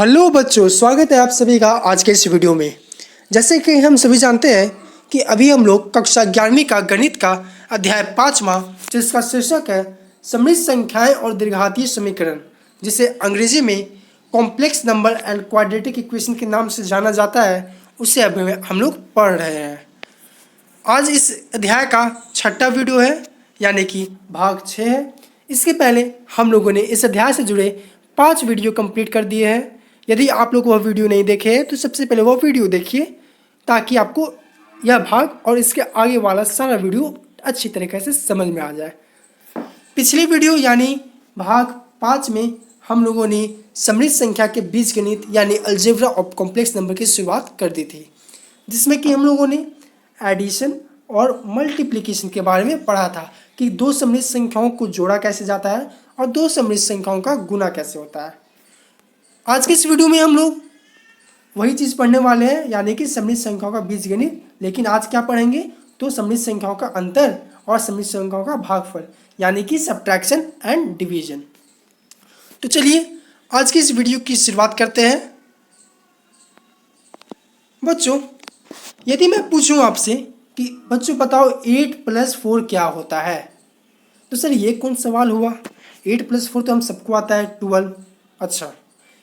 Hello बच्चों, स्वागत है आप सभी का आज के इस वीडियो में। जैसे कि हम सभी जानते हैं कि अभी हम लोग कक्षा 11वीं का गणित का अध्याय 5वां, जिसका शीर्षक है सममित संख्याएं और द्विघातीय समीकरण, जिसे अंग्रेजी में complex number and quadratic equation के नाम से जाना जाता है, उसे अभी हम लोग पढ़ रहे हैं। आज इस अध्याय का छठा वीडियो है, यानी कि भाग 6 है। इसके पहले हम लोगों ने इस अध्याय से जुड़े 5 वीडियो कंप्लीट कर दिए हैं। यदि आप लोग वह वीडियो नहीं देखे हैं तो सबसे पहले वह वीडियो देखिए, ताकि आपको यह भाग और इसके आगे वाला सारा वीडियो अच्छी तरीके से समझ में आ जाए। पिछली वीडियो यानी भाग 5 में हम लोगों ने सममित संख्या के बीजगणित यानी अलजेब्रा ऑफ कॉम्प्लेक्स नंबर की शुरुआत कर दी थी, जिसमें कि हम लोगों ने एडिशन और मल्टीप्लिकेशन के बारे में पढ़ा था कि दो सममित संख्याओं को जोड़ा कैसे जाता है और दो सममित संख्याओं का गुना कैसे होता है। आज के इस वीडियो में हम लोग वही चीज़ पढ़ने वाले हैं, यानी कि सममित संख्याओं का बीजगणित। लेकिन आज क्या पढ़ेंगे तो सममित संख्याओं का अंतर और सममित संख्याओं का भागफल, यानी कि सब्ट्रैक्शन एंड डिवीजन। तो चलिए आज की इस वीडियो की शुरुआत करते हैं। बच्चों, यदि मैं पूछूं आपसे कि बच्चों बताओ 8 + 4 क्या होता है, तो सर ये कौन सवाल हुआ। 8 + 4 तो हम सबको आता है 12। अच्छा,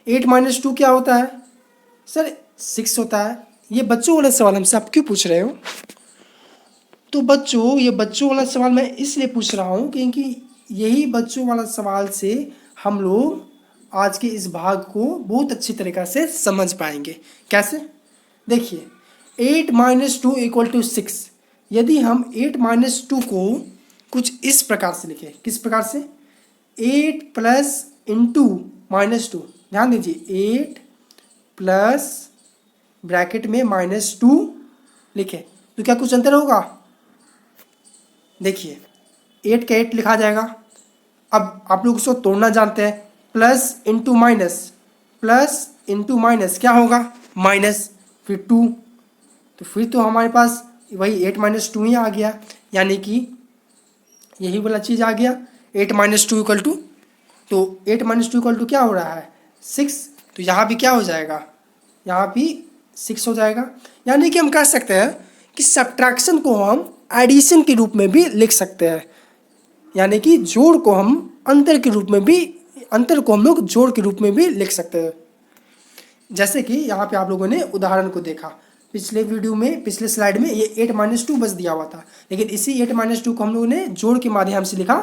8 - 2 क्या होता है सर, 6 होता है। ये बच्चों वाला सवाल हमसे आप क्यों पूछ रहे हो। तो बच्चों, ये बच्चों वाला सवाल मैं इसलिए पूछ रहा हूँ क्योंकि यही बच्चों वाला सवाल से हम लोग आज के इस भाग को बहुत अच्छी तरीक़ा से समझ पाएंगे। कैसे, देखिए 8 - 2 = 6। यदि हम 8 - 2 को कुछ इस प्रकार से लिखें, किस प्रकार से, 8 प्लस इंटू -2, ध्यान दीजिए 8 प्लस ब्रैकेट में -2 लिखें तो क्या कुछ अंतर होगा। देखिए 8 का 8 लिखा जाएगा। अब आप लोग उसको तोड़ना जानते हैं, plus into minus, plus into minus क्या होगा, माइनस, फिर 2, तो फिर तो हमारे पास वही 8 - 2 ही आ गया, यानी कि यही वाला चीज़ आ गया। 8 - 2 = तो 8 - 2 = क्या हो रहा है, 6। तो यहाँ भी क्या हो जाएगा, यहाँ भी 6 हो जाएगा। यानी कि हम कह सकते हैं कि सब्ट्रैक्शन को हम एडिशन के रूप में भी लिख सकते हैं, यानी कि जोड़ को हम अंतर के रूप में भी, अंतर को हम लोग जोड़ के रूप में भी लिख सकते हैं। जैसे कि यहाँ पे आप लोगों ने उदाहरण को देखा, पिछले वीडियो में, पिछले स्लाइड में ये 8 - 2 बस दिया हुआ था, लेकिन इसी 8 - 2 को हम लोगों ने जोड़ के माध्यम से लिखा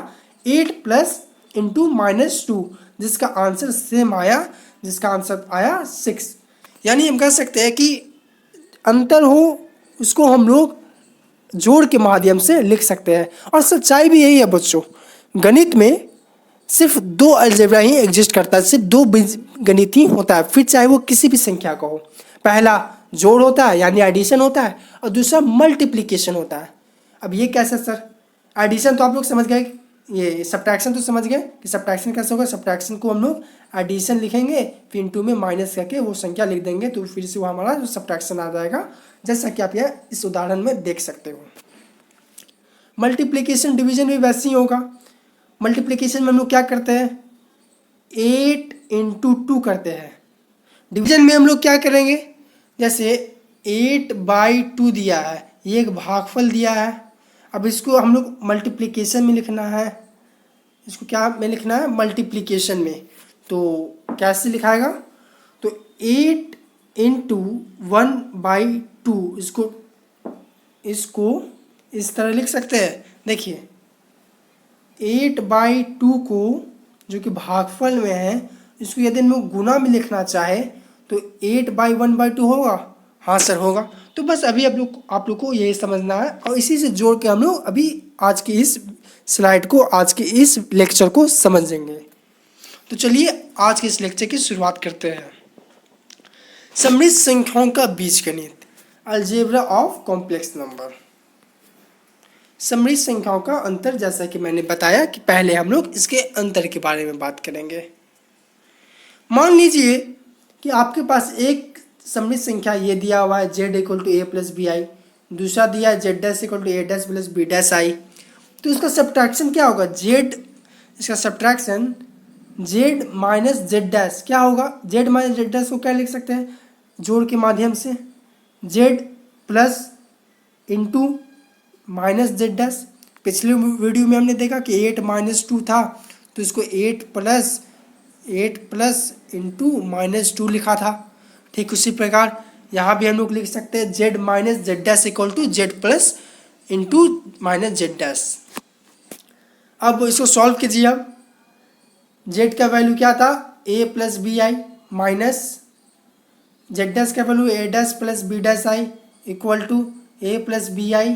8 प्लस इंटू -2, जिसका आंसर सेम आया, जिसका आंसर आया 6। यानी हम कह सकते हैं कि अंतर हो उसको हम लोग जोड़ के माध्यम से लिख सकते हैं। और सच्चाई भी यही है बच्चों, गणित में सिर्फ 2 अलजेब्रा ही एग्जिस्ट करता है, सिर्फ 2 गणित ही होता है, फिर चाहे वो किसी भी संख्या का हो। पहला जोड़ होता है यानी एडिशन होता है, और दूसरा मल्टीप्लिकेशन होता है। अब ये कैसे सर, एडिशन तो आप लोग समझ गए, ये सब्ट्रैक्शन तो समझ गए कि सब्ट्रैक्शन कैसे होगा। सब्ट्रैक्शन को हम लोग एडिशन लिखेंगे, फिर इंटू में माइनस करके वो संख्या लिख देंगे, तो फिर से वो हमारा जो सब्ट्रैक्शन आ जाएगा, जैसा कि आप यह इस उदाहरण में देख सकते हो। मल्टीप्लिकेशन डिवीजन भी वैसे ही होगा। मल्टीप्लिकेशन में हम लोग क्या करते हैं, 8 × 2 करते हैं। डिवीजन में हम लोग क्या करेंगे, जैसे 8/2 दिया है, ये एक भागफल दिया है। अब इसको हम लोग मल्टीप्लिकेशन में लिखना है, इसको क्या में लिखना है, मल्टीप्लिकेशन में। तो कैसे लिखाएगा, तो 8 × 1/2, इसको इस तरह लिख सकते हैं। देखिए 8/2 को जो कि भागफल में है, इसको यदि हम लोग गुना में लिखना चाहे तो 8/1/2 होगा। हाँ सर होगा। तो बस अभी आप लोग को यही समझना है, और इसी से जोड़ के हम लोग अभी आज की इस स्लाइड को, आज के इस लेक्चर को समझेंगे। तो चलिए आज के इस लेक्चर की शुरुआत करते हैं। सममित संख्याओं का बीजगणित, अलजेब्रा ऑफ कॉम्प्लेक्स नंबर। सममित संख्याओं का अंतर, जैसा कि मैंने बताया कि पहले हम लोग इसके अंतर के बारे में बात करेंगे। मान लीजिए कि आपके पास एक सममित संख्या ये दिया हुआ है z = a + bi, दूसरा दिया है z' = a' + b' i। तो इसका सब्ट्रैक्शन क्या होगा, z, इसका subtraction Z minus Z dash क्या होगा, जेड माइनस जेड डैश को क्या लिख सकते हैं जोड़ के माध्यम से, Z plus into minus Z dash. पिछले वीडियो में हमने देखा कि 8 - 2 था, तो इसको 8 प्लस इंटू -2 लिखा था। ठीक उसी प्रकार यहाँ भी हम लोग लिख सकते हैं z minus Z dash equal to z plus into minus Z dash. अब इसको सॉल्व कीजिए। अब जेड का वैल्यू क्या था, A plus B I minus Z dash का value A dash plus B dash I equal to A plus B I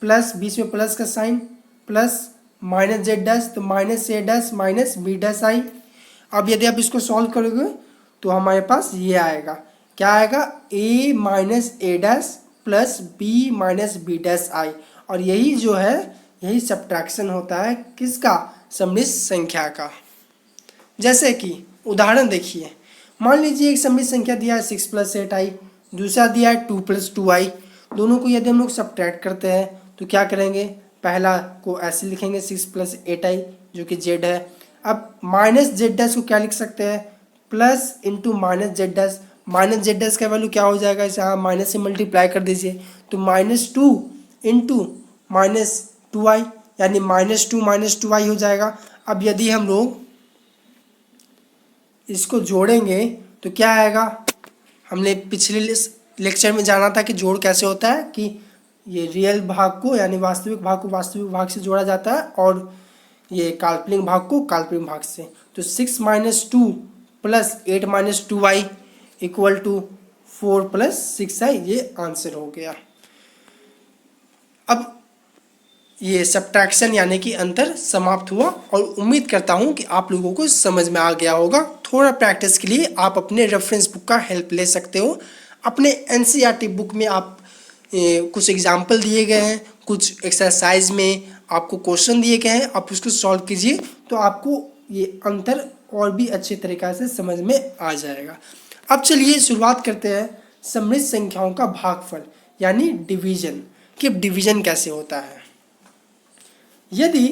plus बीच में प्लस का sign plus minus Z dash, तो minus A dash minus B dash I. अब यदि आप इसको solve करोगे तो हमारे पास ये आएगा, क्या आएगा, A minus A dash plus B minus B dash I. और यही जो है यही सब्ट्रैक्शन होता है किसका, सम्मिश्र संख्या का। जैसे कि उदाहरण देखिए, मान लीजिए एक सम्मिश्र संख्या दिया है 6 + 8 आई, दूसरा दिया है 2 + 2 आई। दोनों को यदि हम लोग सब्ट्रैक्ट करते हैं तो क्या करेंगे, पहला को ऐसे लिखेंगे 6 + 8 आई जो कि जेड है। अब माइनस जेड डैश को क्या लिख सकते हैं, plus into minus Z dash. Minus Z dash का वैल्यू क्या हो जाएगा, इसे आप माइनस से मल्टीप्लाई कर दीजिए, तो -2 इंटू -2 आई, यानी -2 - 2 आई हो जाएगा। अब यदि हम लोग इसको जोड़ेंगे तो क्या आएगा, हमने पिछले लेक्चर में जाना था कि जोड़ कैसे होता है, कि ये रियल भाग को यानी वास्तविक भाग को वास्तविक भाग से जोड़ा जाता है और ये काल्पनिक भाग को काल्पनिक भाग से। तो 6 - 2 प्लस 8 - 2 आई इक्वल टू 4 + 6 आई, ये आंसर हो गया। अब ये सब्ट्रैक्शन यानी कि अंतर समाप्त हुआ और उम्मीद करता हूँ कि आप लोगों को समझ में आ गया होगा। थोड़ा प्रैक्टिस के लिए आप अपने रेफरेंस बुक का हेल्प ले सकते हो। अपने एनसीईआरटी बुक में आप कुछ एग्जाम्पल दिए गए हैं, कुछ एक्सरसाइज में आपको क्वेश्चन दिए गए हैं, आप उसको सॉल्व कीजिए तो आपको ये अंतर और भी अच्छे तरीक़ा से समझ में आ जाएगा। अब चलिए शुरुआत करते हैं सम्मिश्र संख्याओं का भागफल यानी डिवीजन, कि डिवीजन कैसे होता है। यदि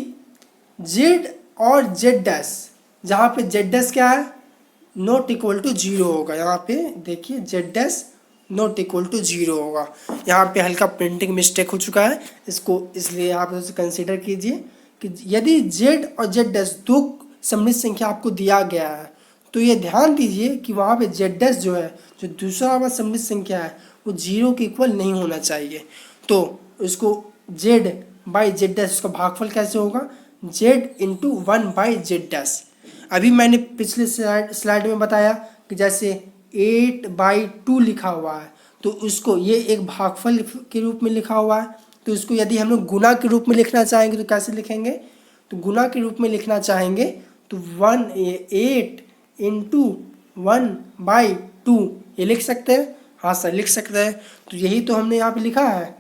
z और z डैश, जहाँ पे z डैश क्या है, नॉट इक्वल टू 0 होगा। यहाँ पे देखिए z dash not equal to 0 होगा। यहाँ पे हल्का प्रिंटिंग मिस्टेक हो चुका है, इसको इसलिए आप उसे कंसीडर कीजिए कि यदि z और z डैश दो सम्मिश्र संख्या आपको दिया गया है तो ये ध्यान दीजिए कि वहाँ पे z डैश जो है, जो दूसरा वाला सम्मिश्र संख्या है, वो 0 के इक्वल नहीं होना चाहिए। तो इसको z बाई जेड डैश, उसका भागफल कैसे होगा, z इंटू 1/z डैश। अभी मैंने पिछले स्लाइड में बताया कि जैसे 8/2 लिखा हुआ है तो उसको ये एक भागफल के रूप में लिखा हुआ है, तो इसको यदि हम लोग गुना के रूप में लिखना चाहेंगे तो कैसे लिखेंगे, तो गुना के रूप में लिखना चाहेंगे तो 8 इंटू 1/2 ये लिख सकते हैं। हाँ सर लिख सकते हैं। तो यही तो हमने यहाँ पे लिखा है,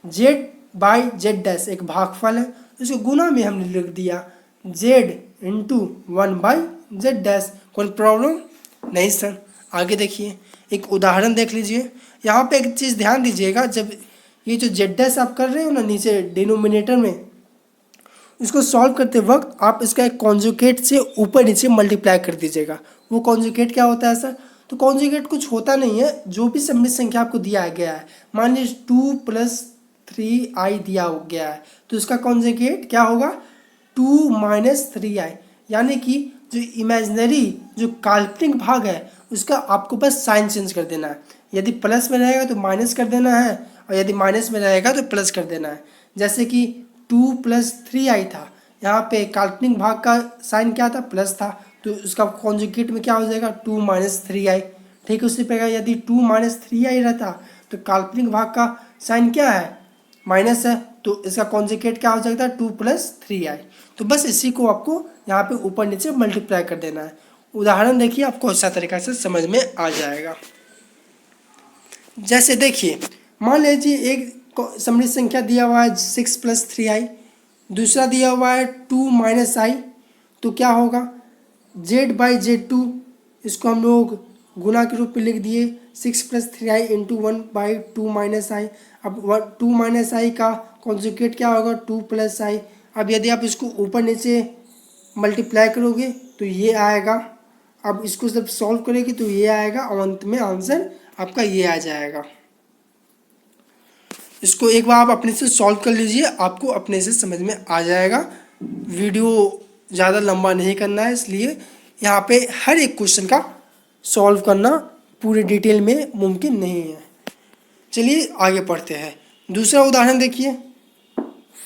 z बाई जेड डैश एक भागफल है, इसको गुना में हमने लिख दिया z इंटू 1/z डैश। कोई प्रॉब्लम नहीं सर। आगे देखिए एक उदाहरण देख लीजिए। यहाँ पे एक चीज़ ध्यान दीजिएगा, जब ये जो z डैश आप कर रहे हो ना नीचे डिनोमिनेटर में, इसको सॉल्व करते वक्त आप इसका एक कॉन्जुगेट से ऊपर नीचे मल्टीप्लाई कर दीजिएगा। वो कॉन्जुगेट क्या होता है सर, तो कॉन्जुगेट कुछ होता नहीं है, जो भी सम्मिश्र संख्या आपको दिया गया है, मान लीजिए 2 + 3 आई दिया गया है तो इसका कॉन्जुगेट क्या होगा, 2 - 3 आई, यानी कि जो इमेजिनरी जो काल्पनिक भाग है उसका आपको बस साइन चेंज कर देना है। यदि प्लस में रहेगा तो माइनस कर देना है और यदि माइनस में रहेगा तो प्लस कर देना है। जैसे कि 2 + 3 आई था, यहाँ पे काल्पनिक भाग का साइन क्या था, प्लस था, तो उसका कॉन्जुगेट में क्या हो जाएगा, 2 - 3 आई। ठीक उसी प्रकार यदि 2 - 3 आई रहता तो काल्पनिक भाग का साइन क्या है, माइनस है, तो इसका कॉन्जुगेट क्या हो जाता है, 2 + 3 आई। तो बस इसी को आपको यहाँ पे ऊपर नीचे मल्टीप्लाई कर देना है। उदाहरण देखिए आपको अच्छा तरीका से समझ में आ जाएगा। जैसे देखिए मान लीजिए एक सम्मिश्र संख्या दिया हुआ है 6 + 3 आई, दूसरा दिया हुआ है 2 - आई, तो क्या होगा, z/z2 इसको हम लोग गुना के रूप में लिख दिए 6 + 3 आई इंटू 1/2 - आई। अब 2 - आई का कॉन्जुगेट क्या होगा, 2 + आई। अब यदि आप इसको ऊपर नीचे मल्टीप्लाई करोगे तो ये आएगा। अब इसको जब सॉल्व करेगी तो ये आएगा और अंत में आंसर आपका ये आ जाएगा। इसको एक बार आप अपने से सॉल्व कर लीजिए, आपको अपने से समझ में आ जाएगा। वीडियो ज़्यादा लंबा नहीं करना है, इसलिए यहाँ पे हर एक क्वेश्चन का सॉल्व करना पूरे डिटेल में मुमकिन नहीं है। चलिए आगे पढ़ते हैं। दूसरा उदाहरण देखिए,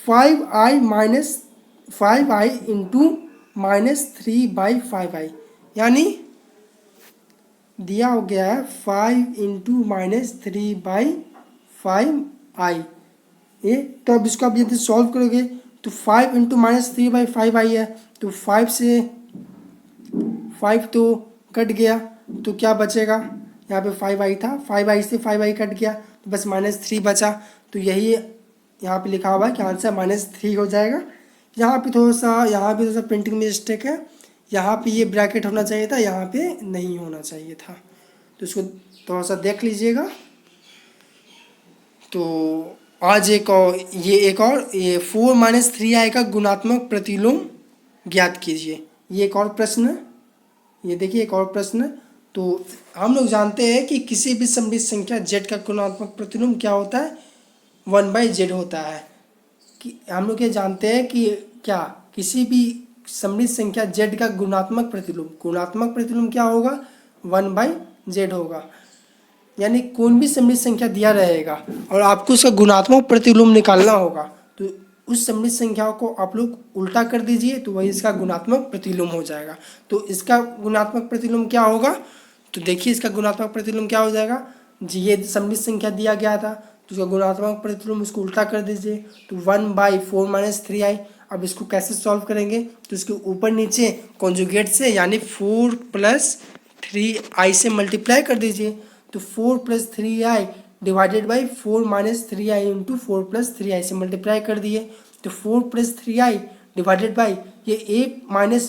5i इंटू -3/5i, यानी दिया हो गया है 5 इंटू -3/5i। ये तो अब इसको आप यदि सॉल्व करोगे तो 5 इंटू -3/5i है, तो 5 से 5 तो कट गया, तो क्या बचेगा, यहाँ पे 5i था, 5i से 5i कट गया तो बस -3 बचा। तो यही यहाँ पे लिखा हुआ है कि आंसर -3 हो जाएगा। यहाँ पे थोड़ा सा प्रिंटिंग में मिस्टेक है, यहाँ पे ये ब्रैकेट होना चाहिए था, यहाँ पे नहीं होना चाहिए था, तो इसको थोड़ा सा देख लीजिएगा। तो आज एक और ये 4 - 3i का गुणात्मक प्रतिलोम ज्ञात कीजिए। ये एक और प्रश्न है, ये देखिए एक और प्रश्न है। तो हम लोग जानते हैं कि किसी भी सममित संख्या z का गुणात्मक प्रतिलोम क्या होता है, 1/z होता है। कि हम लोग ये जानते हैं कि क्या किसी भी सममित संख्या z का गुणात्मक प्रतिलोम क्या होगा, 1/z होगा। यानी कोई भी सममित संख्या दिया रहेगा और आपको उसका गुणात्मक प्रतिलोम निकालना होगा, तो उस सममित संख्या को आप लोग उल्टा कर दीजिए तो वही इसका गुणात्मक प्रतिलोम हो जाएगा। तो इसका गुणात्मक प्रतिलोम क्या होगा, तो देखिए इसका गुणात्मक प्रतिलोम क्या हो जाएगा जी, ये सममित संख्या दिया गया था तो उसका गुणात्मक प्रतिलोम इसको उल्टा कर दीजिए, तो 1/4 - 3i। अब इसको कैसे सॉल्व करेंगे, तो इसके ऊपर नीचे कॉन्जुगेट से यानी 4 + 3i से मल्टीप्लाई कर दीजिए, तो 4 + 3i divided by 4 - 3i into 4 + 3i से मल्टीप्लाई कर दिए, तो 4 + 3i डिवाइडेड बाई ये a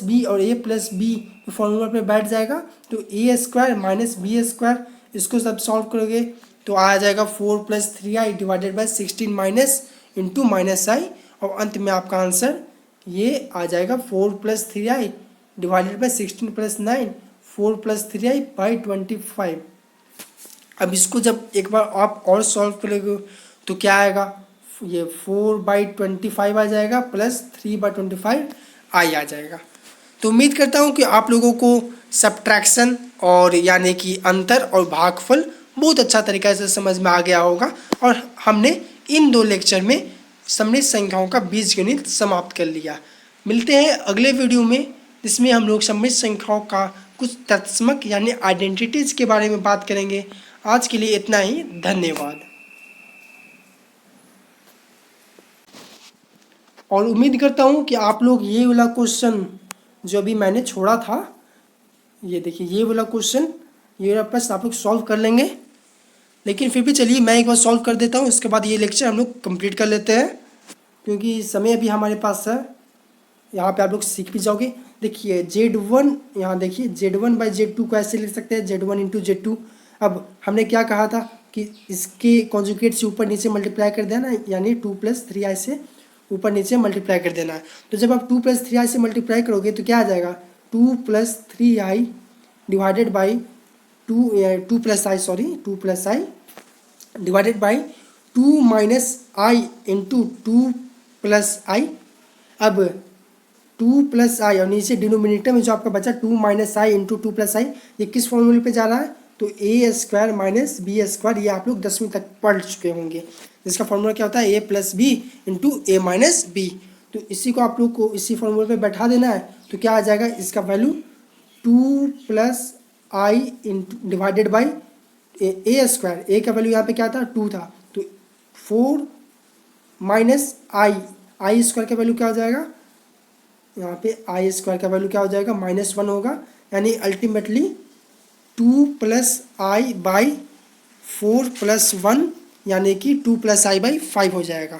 - b और a + b फॉर्मूला पे बैठ जाएगा, तो a² - b², इसको सब सॉल्व करोगे तो आ जाएगा 4 + 3i divided by 16 - into -i, और अंत में आपका आंसर ये आ जाएगा 4 + 3i divided by 16 + 9, 4 + 3i by 25। अब इसको जब एक बार आप और सॉल्व करोगे तो क्या आएगा, ये 4/25 आ जाएगा प्लस 3/25 आई आ जाएगा। तो उम्मीद करता हूँ कि आप लोगों को सब्ट्रैक्शन और यानी कि अंतर और भागफल बहुत अच्छा तरीक़े से समझ में आ गया होगा, और हमने इन 2 लेक्चर में सममित संख्याओं का बीजगणित समाप्त कर लिया। मिलते हैं अगले वीडियो में, जिसमें हम लोग सममित संख्याओं का कुछ तत्समक यानी आइडेंटिटीज़ के बारे में बात करेंगे। आज के लिए इतना ही, धन्यवाद। और उम्मीद करता हूँ कि आप लोग ये वाला क्वेश्चन जो अभी मैंने छोड़ा था, ये देखिए ये वाला क्वेश्चन, ये वाला प्रश्न आप लोग सॉल्व कर लेंगे। लेकिन फिर भी चलिए मैं एक बार सॉल्व कर देता हूँ, इसके बाद ये लेक्चर हम लोग कंप्लीट कर लेते हैं, क्योंकि समय अभी हमारे पास है। यहाँ पे आप लोग सीख भी जाओगे। देखिए Z1, यहाँ देखिए Z1/Z2 को ऐसे लिख सकते हैं, Z1 इंटू Z2। अब हमने क्या कहा था कि इसके कॉन्जुगेट से ऊपर नीचे मल्टीप्लाई कर देना, यानी 2 + 3i से ऊपर नीचे मल्टीप्लाई कर देना है। तो जब आप 2 + 3i से मल्टीप्लाई करोगे तो क्या आ जाएगा, 2 + 3i divided by 2 + i divided by 2 - i into 2 + i। अब 2 + i और नीचे डिनोमिनेटर में जो आपका बचा 2 - i इंटू 2 + i, ये किस फॉर्मूले पे जा रहा है, तो a² - b²। ये आप लोग 10वीं तक पढ़ चुके होंगे, जिसका फॉर्मूला क्या होता है, a + b into a - b। तो इसी को आप लोग को इसी फॉर्मूले पे बैठा देना है, तो क्या आ जाएगा, इसका value 2 + i divided by a²। a का वैल्यू यहाँ पे क्या था, 2 था, तो 4 - i² का वैल्यू क्या हो जाएगा, यहाँ पे i² का वैल्यू क्या हो जाएगा, -1 होगा। यानी अल्टीमेटली 2 + i बाई 4 + 1 यानी कि 2 + i बाई 5 हो जाएगा।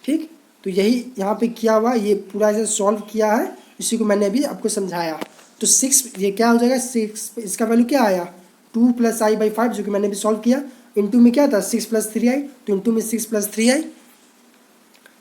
ठीक, तो यही यहाँ पे किया हुआ, ये पूरा ऐसे सॉल्व किया है, इसी को मैंने अभी आपको समझाया। तो 6 ये क्या हो जाएगा, 6 इसका वैल्यू क्या आया, 2 + i बाई 5, जो कि मैंने भी सॉल्व किया। इंटू में क्या था, 6 + 3i, तो इंटू में 6 + 3i।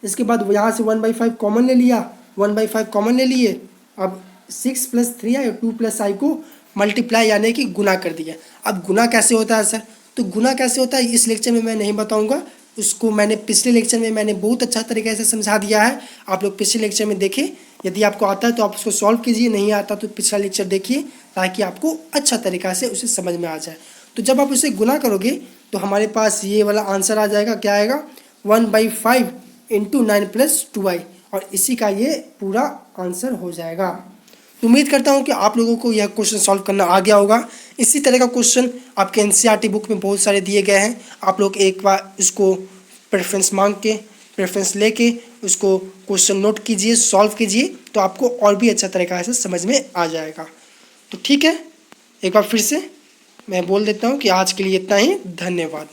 इसके बाद यहाँ से 1/5 कॉमन ले लिया, 1/5 कॉमन ले लिए। अब 6 + 3i और 2 + i को मल्टीप्लाई यानी कि गुना कर दिया। अब गुना कैसे होता है सर, तो गुना कैसे होता है इस लेक्चर में मैं नहीं बताऊंगा, उसको मैंने पिछले लेक्चर में मैंने बहुत अच्छा तरीके से समझा दिया है। आप लोग पिछले लेक्चर में देखें, यदि आपको आता है तो आप उसको सॉल्व कीजिए, नहीं आता तो पिछला लेक्चर देखिए ताकि आपको अच्छा तरीक़ा से उसे समझ में आ जाए। तो जब आप उसे गुना करोगे तो हमारे पास ये वाला आंसर आ जाएगा, क्या आएगा 1/5 × 9 + 2i, और इसी का ये पूरा आंसर हो जाएगा। तो उम्मीद करता हूँ कि आप लोगों को यह क्वेश्चन सॉल्व करना आ गया होगा। इसी तरह का क्वेश्चन आपके एनसीईआरटी बुक में बहुत सारे दिए गए हैं, आप लोग एक बार इसको प्रेफरेंस लेके उसको क्वेश्चन नोट कीजिए, सॉल्व कीजिए, तो आपको और भी अच्छा तरीक़ा से समझ में आ जाएगा। तो ठीक है, एक बार फिर से मैं बोल देता हूँ कि आज के लिए इतना ही, धन्यवाद।